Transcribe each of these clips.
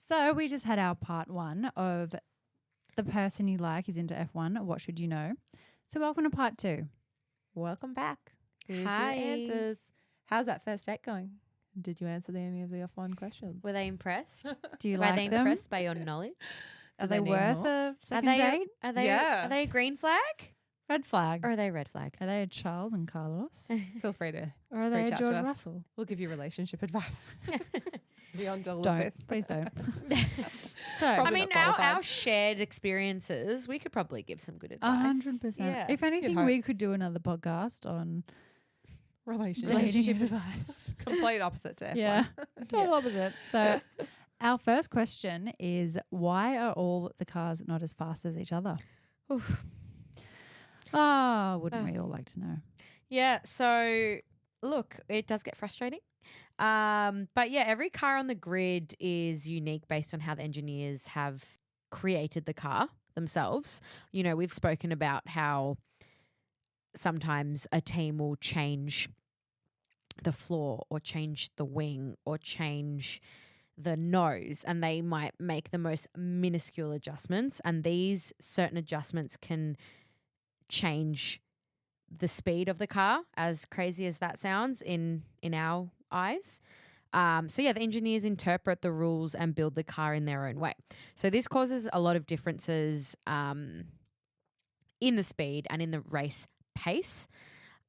So we just had our part 1 of the person you like is into F1. What should you know? So welcome to part 2. Welcome back. Here's Hi. your answers. How's that first date going? Did you answer any of the F1 questions? Were they impressed? Do you Were like they them? impressed by your knowledge? Are Do they they need worth more? a second are they, date? Are they? Yeah. Are they a green flag Red flag. or are they a red flag? Are they a Charles and Carlos? Feel free to. Or are they Reach a out to George us. Russell? We'll give you relationship advice beyond all of Don't. this. Please don't. So, I Probably mean, not qualified. our shared experiences, we could probably give some good advice. 100%. Yeah. If anything, hope. we could do another podcast on Relationship. dating advice. Complete opposite to F1. Yeah, total opposite. So, our first question is, why are all the cars not as fast as each other? Oof. Wouldn't we all like to know? Yeah. So, look, it does get frustrating. But yeah, every car on the grid is unique based on how the engineers have created the car themselves. You know, we've spoken about how sometimes a team will change the floor or change the wing or change the nose, and they might make the most minuscule adjustments, and these certain adjustments can change the speed of the car, as crazy as that sounds in our eyes. So yeah, the engineers interpret the rules and build the car in their own way. So this causes a lot of differences in the speed and in the race pace.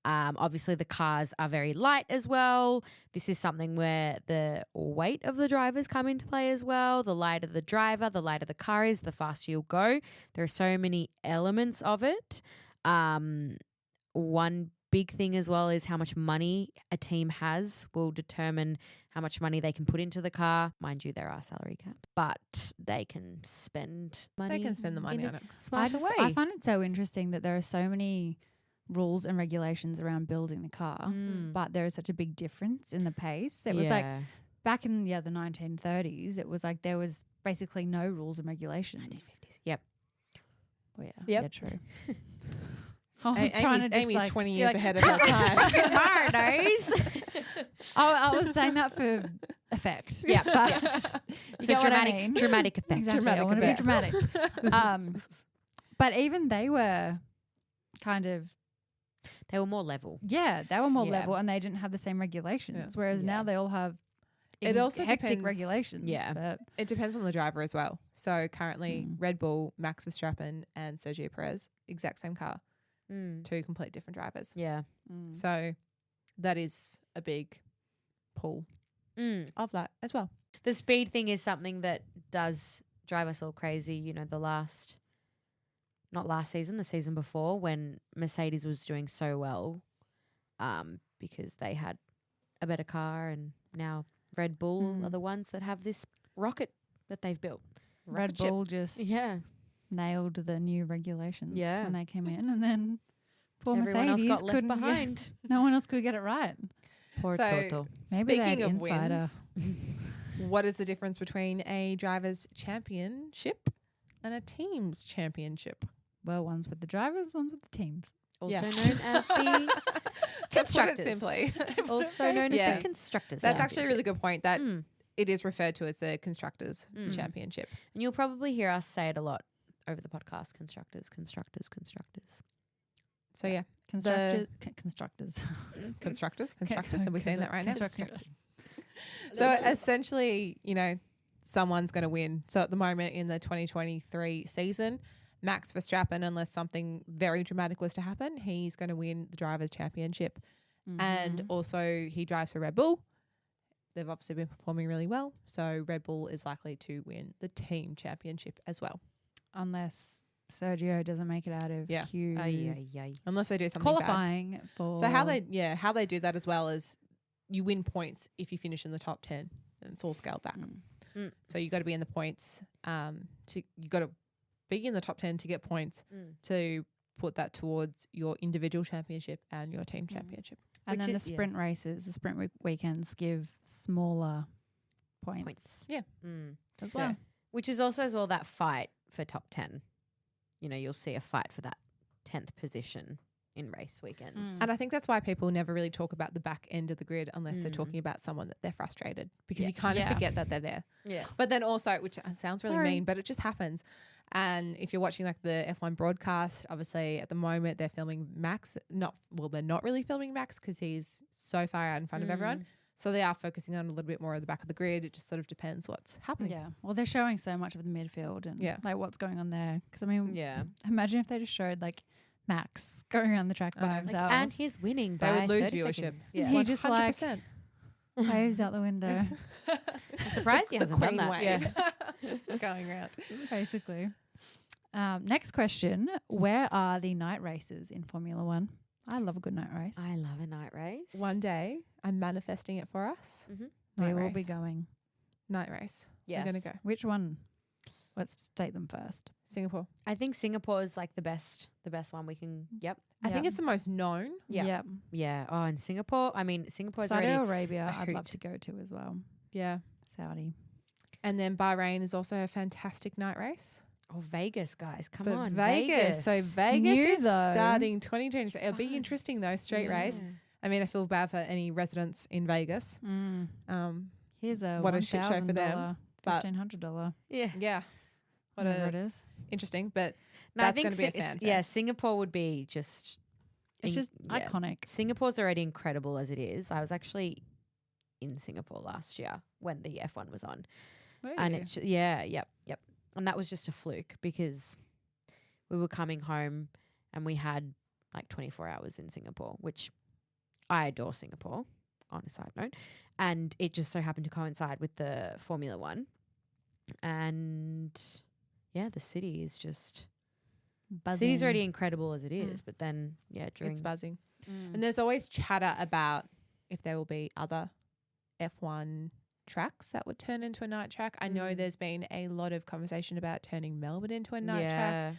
Obviously, the cars are very light as well. This is something where the weight of the drivers come into play as well. The lighter the driver, the lighter the car is, the faster you'll go. There are so many elements of it. One big thing as well is how much money a team has will determine how much money they can put into the car. Mind you, there are salary caps, but they can spend money. They can spend the money in on it. Smarter way. I find it so interesting that there are so many rules and regulations around building the car, but there is such a big difference in the pace. It was like back in the 1930s, it was like there was basically no rules and regulations. 1950s. Yep. Well, yeah, Yep. yeah, true. I was trying to just Amy's like, 20 years ahead of her time. Mardos. I was saying that for effect. Yeah. But you get what I mean? Dramatic effect. Exactly. I Dramatic want to be effect. dramatic. But even they were kind of, They were more level. they were more Yeah. level and they didn't have the same regulations. Yeah. Whereas Yeah. now they all have It also hectic depends- regulations. Yeah. But It depends on the driver as well. So currently, Red Bull, Max Verstappen, and Sergio Perez, exact same car, two complete different drivers. Yeah. So that is a big pull of that as well. The speed thing is something that does drive us all crazy. You know, not last season, the season before, when Mercedes was doing so well because they had a better car, and now Red Bull are the ones that have this rocket that they've built. Red Rocket ship. Bull just nailed the new regulations when they came in, and then poor Everyone else Mercedes got left couldn't get- behind. no one else could get it right. Poor So- Toto. Maybe they Speaking had of insider. wins, what is the difference between a driver's championship and a team's championship? Well, one's with the drivers, one's with the teams. Also Yeah. known as the To put it constructors. simply. Also known as Yeah. the constructors. That's actually a really Championship. good point, that Mm. it is referred to as a constructors championship. And you'll probably hear us say it a lot over the podcast. Constructors. So yeah, Constructors. constructors. Are we saying that right now? Constructors. So essentially, someone's going to win. So at the moment in the 2023 season, Max Verstappen, unless something very dramatic was to happen, he's going to win the Drivers' Championship. And also he drives for Red Bull. They've obviously been performing really well. So Red Bull is likely to win the team championship as well. Unless Sergio doesn't make it out of Yeah. Q Unless they do something bad. qualifying for. So how they do that as well is you win points if you finish in the top 10, and it's all scaled back. So you got to be in the points you got to be in the top 10 to get points to put that towards your individual championship and your team championship. And Which then the is- yeah. sprint races, the sprint weekends give smaller points. Yeah. as So- well. Which is also as well that fight for top 10. You know, you'll see a fight for that 10th position. in race weekends. And I think that's why people never really talk about the back end of the grid unless they're talking about someone that they're frustrated, because you kind of forget that they're there. Yeah. But then also, which sounds really mean, but it just happens. And if you're watching like the F1 broadcast, obviously at the moment they're filming Max. They're not really filming Max because he's so far out in front of everyone. So they are focusing on a little bit more of the back of the grid. It just sort of depends what's happening. Yeah. Well, they're showing so much of the midfield and like what's going on there. Because I mean, imagine if they just showed like Max going around the track by himself. And he's winning by They would lose 30 viewership. seconds. Yeah. He just 100%. waves out the window, I'm surprised he hasn't done that. Wave going around. basically. Next question. Where are the night races in Formula One? I love a good night race. I love a night race. One day, I'm manifesting it for us. We will be going. Night race. Yes. We're going to go. Which one? Let's state them first. Singapore. I think Singapore is like the best one we can. Yep. I think it's the most known. Yeah. Yeah. Oh, and Singapore. I mean, Singapore's Saudi already Arabia, a I'd love hoot. to go to as well. Yeah. Saudi. And then Bahrain is also a fantastic night race. Oh, Vegas, guys. Come But on. Vegas. So Vegas new is though. starting 2023. It'll be interesting though, straight race. I mean, I feel bad for any residents in Vegas. Here's a What a shit show for them, but- $1,500. Yeah. Yeah. Whatever it is. Interesting, but No, I that's think going to be a fan. yeah, Singapore would be just. It's just yeah. iconic. Singapore's already incredible as it is. I was actually in Singapore last year when the F1 was on. And it's yep. And that was just a fluke because we were coming home and we had like 24 hours in Singapore, which I adore Singapore, on a side note. And it just so happened to coincide with the Formula One. And yeah, the city is just buzzing. city's already incredible as it is, but then during it's buzzing. And there's always chatter about if there will be other F1 tracks that would turn into a night track. I know there's been a lot of conversation about turning Melbourne into a night track.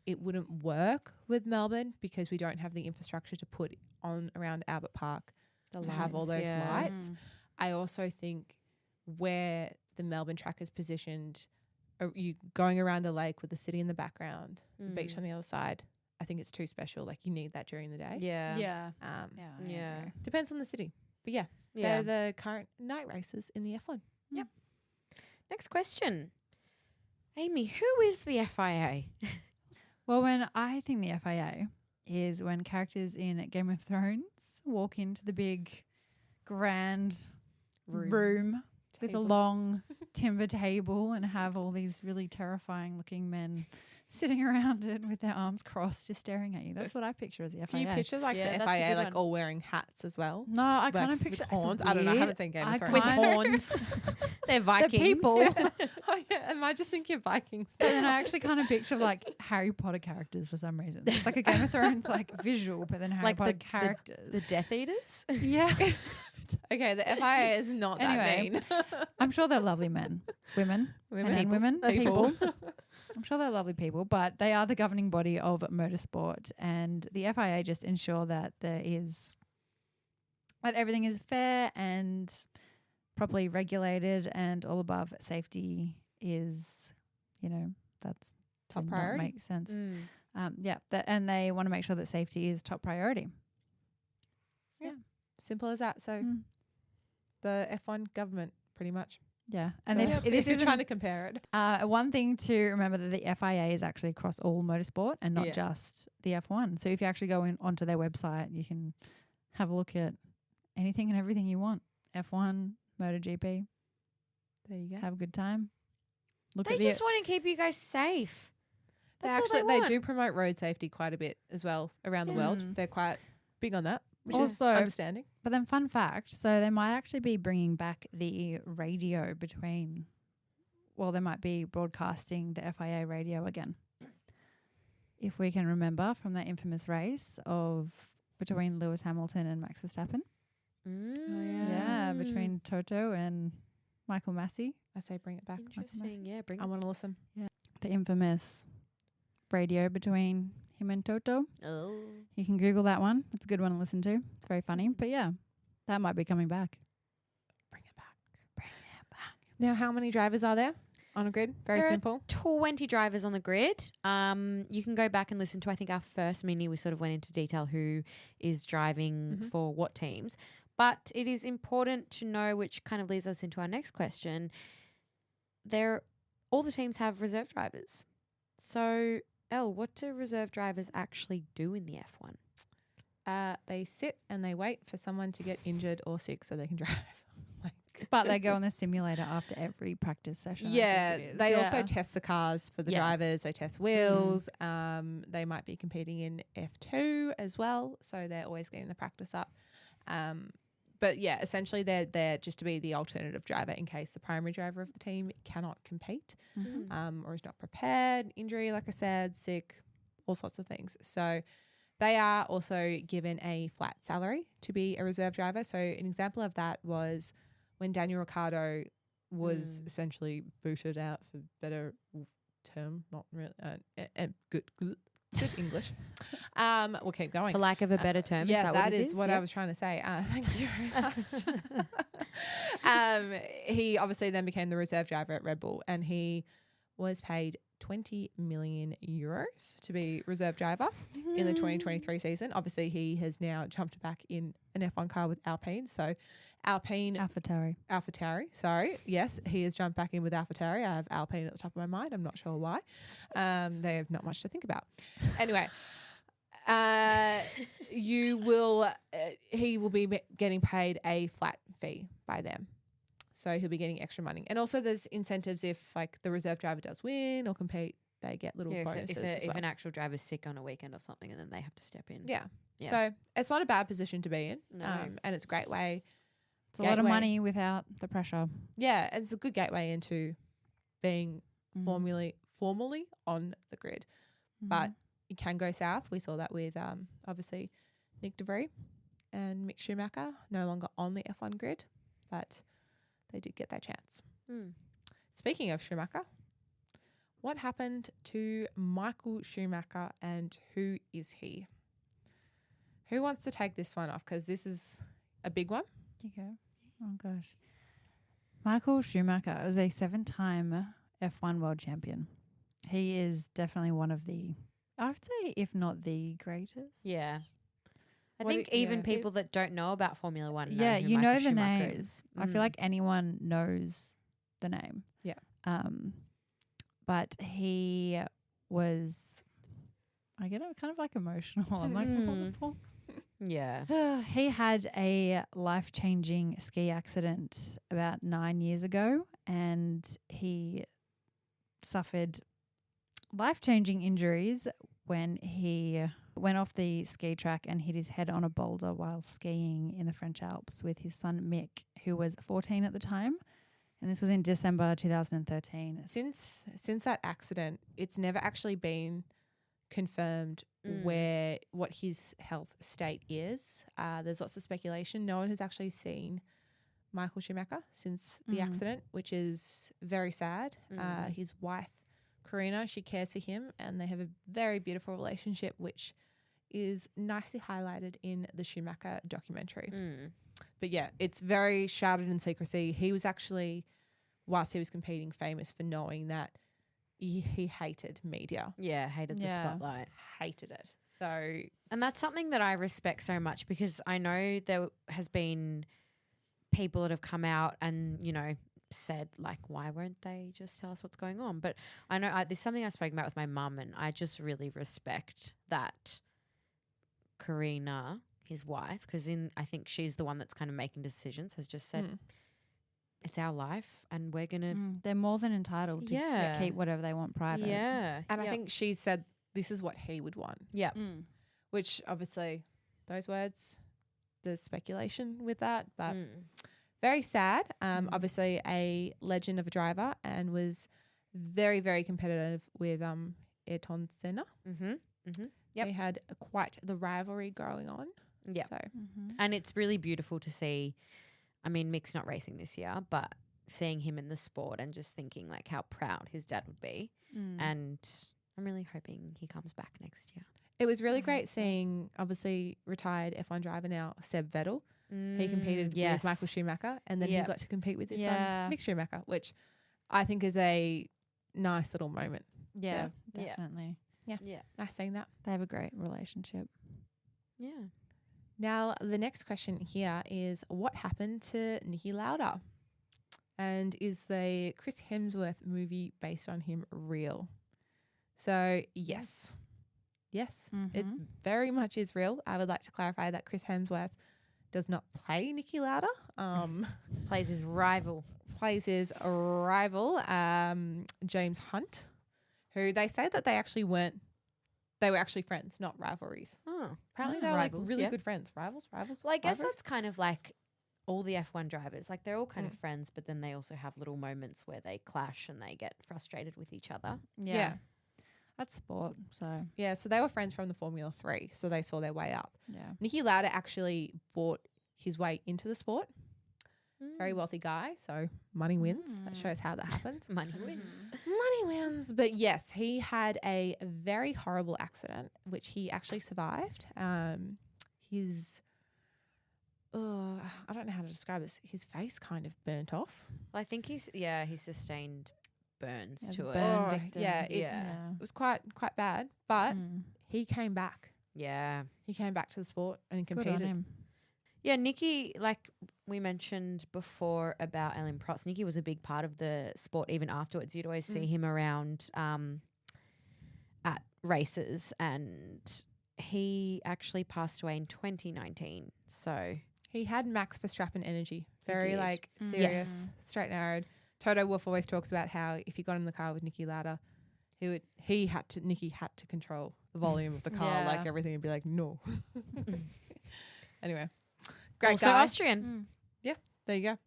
It wouldn't work with Melbourne because we don't have the infrastructure to put on around Albert Park to have all those lights. I also think where the Melbourne track is positioned, you going around a lake with the city in the background, the beach on the other side. I think it's too special. Like you need that during the day. Yeah. Depends on the city. But they're the current night races in the F1. Yep. Next question. Amy, who is the FIA? Well, when I think the FIA is when characters in Game of Thrones walk into the big grand room with a long timber table and have all these really terrifying looking men sitting around it with their arms crossed just staring at you. That's what I picture as the FIA. Do you picture like the FIA like all wearing hats as well? No, I Like kind of with picture horns. I don't know. I haven't seen Game of Thrones. With horns. They're Vikings. The people. Oh yeah, am I just thinking Vikings? But then I actually kind of picture like Harry Potter characters for some reason. It's like a Game of Thrones like visual, but then Harry Like Potter characters. The Death Eaters? Yeah. Okay, the FIA is not that mean. I'm sure they're lovely men, women, people. I'm sure they're lovely people, but they are the governing body of motorsport, and the FIA just ensure that that everything is fair and properly regulated, and all above safety is, that's Top did priority. Not make sense. And they want to make sure that safety is top priority. Simple as that. So the F1 government, pretty much. Yeah, and So this is is trying to compare it. one thing to remember, that the FIA is actually across all motorsport and not just the F1. So if you actually go onto their website, you can have a look at anything and everything you want. F1, MotoGP. There you go. Have a good time. They just want to keep you guys safe. They do promote road safety quite a bit as well around the world. They're quite big on that, which is Also, understanding. But then fun fact, so they might actually be bringing back the radio between, they might be broadcasting the FIA radio again. If we can remember from that infamous race between Lewis Hamilton and Max Verstappen. Yeah, between Toto and Michael Massey. I say bring it back. Interesting. Yeah, bring it I want to listen. Yeah. The infamous radio between him and Toto. Oh. You can Google that one. It's a good one to listen to. It's very funny. But yeah, that might be coming back. Bring it back. Now, how many drivers are there? on a grid. Very There are simple. 20 drivers on the grid. You can go back and listen to, I think, our first mini. We sort of went into detail who is driving for what teams. But it is important to know, which kind of leads us into our next question. All the teams have reserve drivers. So, Elle, what do reserve drivers actually do in the F1? They sit and they wait for someone to get injured or sick so they can drive. But they go on the simulator after every practice session. Yeah, they also test the cars for the drivers. They test wheels. They might be competing in F2 as well, so they're always getting the practice up. But yeah, essentially they're there just to be the alternative driver in case the primary driver of the team cannot compete or is not prepared, injury, like I said, sick, all sorts of things. So they are also given a flat salary to be a reserve driver. So an example of that was when Daniel Ricciardo was essentially booted out, for better term, not really good English. We'll keep going. For lack of a better term, yeah, that is what I was trying to say. Thank you very much. He obviously then became the reserve driver at Red Bull, and he was paid 20 million euros to be reserve driver in the 2023 season. Obviously, he has now jumped back in an F1 car with Alpine. So AlphaTauri, sorry. Yes, he has jumped back in with AlphaTauri. I have Alpine at the top of my mind. I'm not sure why. They have not much to think about. Anyway, he will be getting paid a flat fee by them. So he'll be getting extra money. And also there's incentives if like the reserve driver does win or compete, they get little bonuses as well. If an actual driver's sick on a weekend or something and then they have to step in. Yeah. So it's not a bad position to be in. No. And it's a great way. It's a lot of money without the pressure. Yeah. And it's a good gateway into being formally on the grid. But it can go south. We saw that with obviously Nick De Vries and Mick Schumacher, no longer on the F1 grid, but they did get that chance. Speaking of Schumacher, what happened to Michael Schumacher and who is he? Who wants to take this one off? Because this is a big one. You go. Oh, gosh. Michael Schumacher is a 7-time F1 world champion. He is definitely one of the, I would say, if not the greatest. Yeah. I think even people that don't know about Formula One know who you know Michael the Schumacher name. is. I feel like anyone knows the name. Yeah. But he was, I get kind of like emotional. I'm like, yeah. He had a life-changing ski accident about 9 years ago, and he suffered life-changing injuries when he went off the ski track and hit his head on a boulder while skiing in the French Alps with his son Mick, who was 14 at the time. And this was in December 2013. Since that accident, it's never actually been confirmed what his health state is. There's lots of speculation. No one has actually seen Michael Schumacher since the accident, which is very sad. His wife, Karina, she cares for him, and they have a very beautiful relationship, which is nicely highlighted in the Schumacher documentary. But yeah, it's very shrouded in secrecy. He was actually, whilst he was competing, famous for knowing that he hated media. Yeah, hated the spotlight. Hated it. So, and that's something that I respect so much, because I know there has been people that have come out and, you know, said like, why won't they just tell us what's going on? But I know there's something I spoke about with my mum, and I just really respect that Karina, his wife, because I think she's the one that's kind of making decisions, has just said it's our life and we're gonna they're more than entitled to keep whatever they want private. And I think she said this is what he would want. Which obviously those words, there's speculation with that, but very sad. Obviously a legend of a driver, and was very, very competitive with Ayrton Senna. They had quite the rivalry going on. Yeah. So. And it's really beautiful to see. I mean, Mick's not racing this year, but seeing him in the sport and just thinking like how proud his dad would be. And I'm really hoping he comes back next year. It was really great seeing, obviously, retired F1 driver now, Seb Vettel. He competed with Michael Schumacher, and then he got to compete with his son, Mick Schumacher, which I think is a nice little moment. Yeah, Yeah. definitely. Yeah. Nice seeing that. They have a great relationship. Yeah. Now, the next question here is, what happened to Niki Lauda? And is the Chris Hemsworth movie based on him real? So, yes. Yes, it very much is real. I would like to clarify that Chris Hemsworth does not play Niki Lauda. Plays his rival. Plays his rival, James Hunt, who they say that they actually weren't. They were actually friends, not rivalries. Oh. Apparently, they were Rivals, like really yeah. good friends. Rivals. Well, I guess Rivals? that's kind of like all the F1 drivers. Like they're all kind of friends, but then they also have little moments where they clash and they get frustrated with each other. Yeah. That's sport. So, Yeah, so they were friends from the Formula 3, so they saw their way up. yeah. Niki Lauda actually bought his way into the sport. Mm. Very wealthy guy, so money wins. That shows how that happens. Money wins. Money wins. But yes, he had a very horrible accident, which he actually survived. His, I don't know how to describe this. His face kind of burnt off. Well, I think he sustained burns As to a it. burn victim. Yeah, it was quite bad, but he came back. Yeah. He came back to the sport and Good on competed. him. Yeah, Nikki, like we mentioned before about Alain Prost, Nikki was a big part of the sport even afterwards. You'd always see him around at races, and he actually passed away in 2019. So He had Max Verstappen energy. Very did. like serious, Yes. straight and narrowed. Toto Wolff always talks about how if you got in the car with Niki Lauda, Niki had to control the volume of the car, Yeah. like everything would be like, no. Anyway. Great also guy. Austrian. There you go.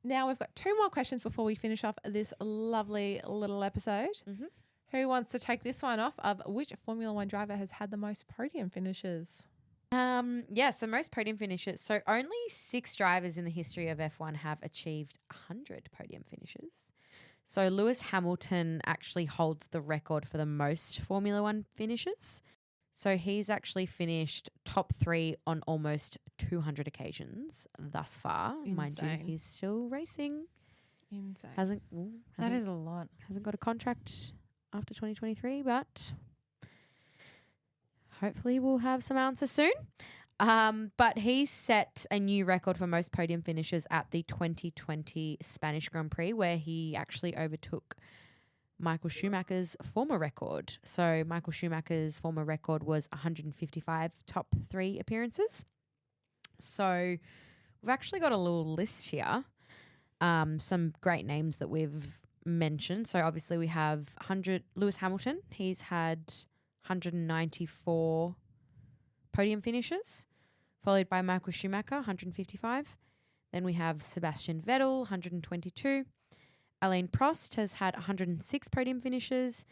Now we've got 2 more questions before we finish off this lovely little episode. Mhm. Who wants to take this one off of which Formula 1 driver has had the most podium finishes? Yes, the most podium finishes. So only 6 drivers in the history of F1 have achieved 100 podium finishes. So Lewis Hamilton actually holds the record for the most Formula 1 finishes. So he's actually finished top 3 on almost 200 occasions thus far. Mind you, Insane. he's still racing. Insane. That is a lot. Hasn't got a contract after 2023, but hopefully we'll have some answers soon. But he set a new record for most podium finishes at the 2020 Spanish Grand Prix, where he actually overtook Michael Schumacher's former record. So Michael Schumacher's former record was 155 top 3 appearances. So we've actually got a little list here. Some great names that we've mentioned. So obviously we have Lewis Hamilton. He's had 194 podium finishes, followed by Michael Schumacher, 155. Then we have Sebastian Vettel, 122. Alain Prost has had 106 podium finishes.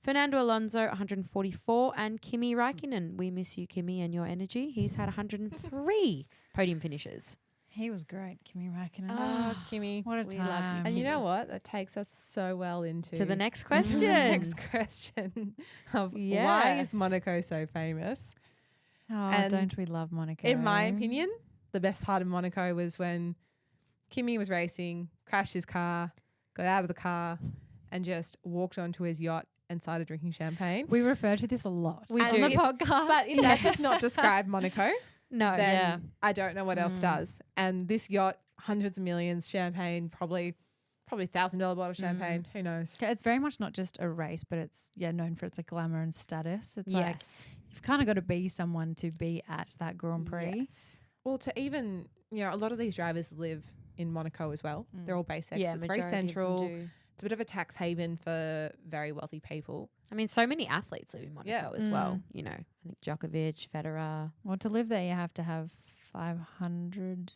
Fernando Alonso, 144. And Kimi Räikkönen, we miss you, Kimi, and your energy. He's had 103 podium finishes. He was great, Kimi Räikkönen. Oh, Kimmy. What a we love you, time. And you Kimi. know what? That takes us so well into To the next question. the next question of why Yes. is Monaco so famous? Oh, And don't we love Monaco? In my opinion, the best part of Monaco was when Kimi was racing, crashed his car, got out of the car, and just walked onto his yacht and started drinking champagne. We refer to this a lot We on do. the podcast. But if that does not describe Monaco, No. then Yeah. I don't know what else does. And this yacht, hundreds of millions, champagne, probably $1,000 bottle of champagne. Who knows? It's very much not just a race, but it's known for its like glamour and status. It's like Yes. you've kind of got to be someone to be at that Grand Prix. Yes. Well, to even, a lot of these drivers live in Monaco as well. They're all base X. Yeah, It's very majority of them central. do. It's a bit of a tax haven for very wealthy people. I mean, so many athletes live in Monaco Yeah. as well. You know, I think Djokovic, Federer. Well, to live there, you have to have 500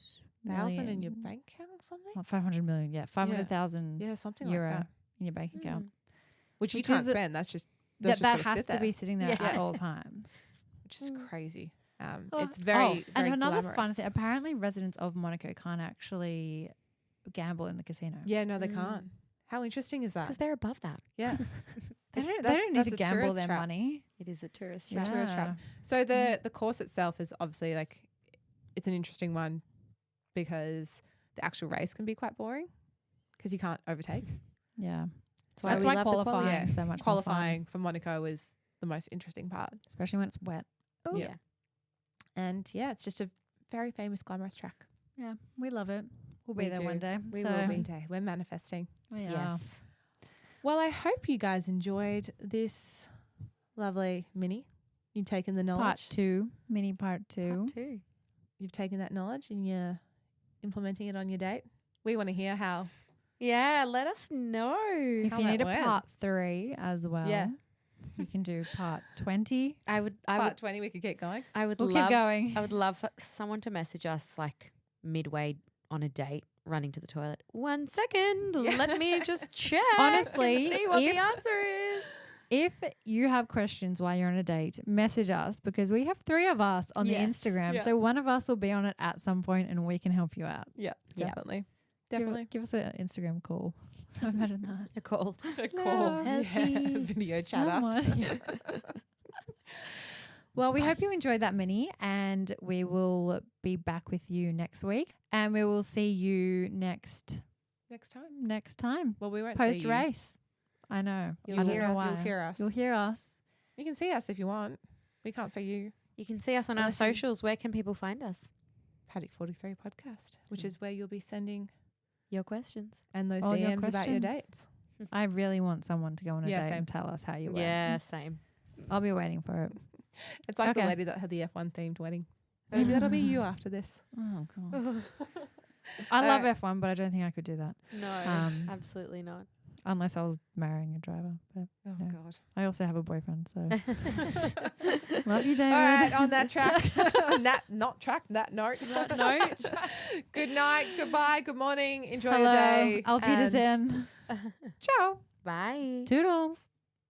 $1,000 in your million. bank account or something? Not 500 million, yeah, 500,000 Yeah, something euro like that. in your bank account. Which you Which can't is spend. That's just That gotta has sit to there, be sitting there Yeah. at all times. which is crazy. Oh. It's very, and very another fun glamorous. thing, apparently residents of Monaco can't actually gamble in the casino. Yeah, no, they can't. How interesting is that? Because they're above that. Yeah. They don't That's- need that's to a gamble tourist their trap. money. It is a tourist It's a tourist trap. So the course itself is obviously it's an interesting one because the actual race can be quite boring because you can't overtake. Yeah. That's why we love the qualifying is so much more fun, Qualifying for Monaco is the most interesting part. especially when it's wet. Oh, Yeah. And yeah, it's just a very famous, glamorous track. Yeah, we love it. We'll be We there do. one day. We so will be day. We're manifesting. We are. Yes. Well, I hope you guys enjoyed this lovely mini. You've taken the knowledge. Part 2, mini part 2. Part 2. You've taken that knowledge and you're implementing it on your date. We want to hear how. Yeah, let us know. If How you that need a went. part 3 as well, Yeah. you can do part 20. I would Part 20, we could get going. I would We'll love keep going. I would love someone to message us like midway on a date, running to the toilet. 1 second, let me just check. Honestly, and see what if- the answer is. If you have questions while you're on a date, message us because we have 3 of us on Yes. the Instagram. Yeah. So one of us will be on it at some point and we can help you out. Yeah, Yeah. definitely. Definitely. Give us an Instagram call. Imagine that. A call. A call. Help me. Video chat us. Someone. Well, we hope you enjoyed that mini and we will be back with you next week and we will see you next Next time. Well, we won't see post you. race. I know. You'll I don't hear know us. why. You'll hear us. You'll hear us. You can see us if you want. We can't see you. You can see us on our Unless you- socials. Where can people find us? Paddock 43 podcast, which is where you'll be sending Your questions. and those All your DMs about your questions. dates. I really want someone to go on a Yeah, date same. and tell us how you went. Yeah, same. I'll be waiting for it. It's like the Okay. lady that had the F1 themed wedding. Maybe that'll be you after this. Oh, God. I love Alright. F1, but I don't think I could do that No, absolutely not. unless I was marrying a driver. But Oh, Yeah. God. I also have a boyfriend, so love you, David. All right, on that track, on that note. That note. Good night, goodbye, good morning, enjoy Hello, your day. Auf and Wiedersehen. ciao. Bye. Toodles.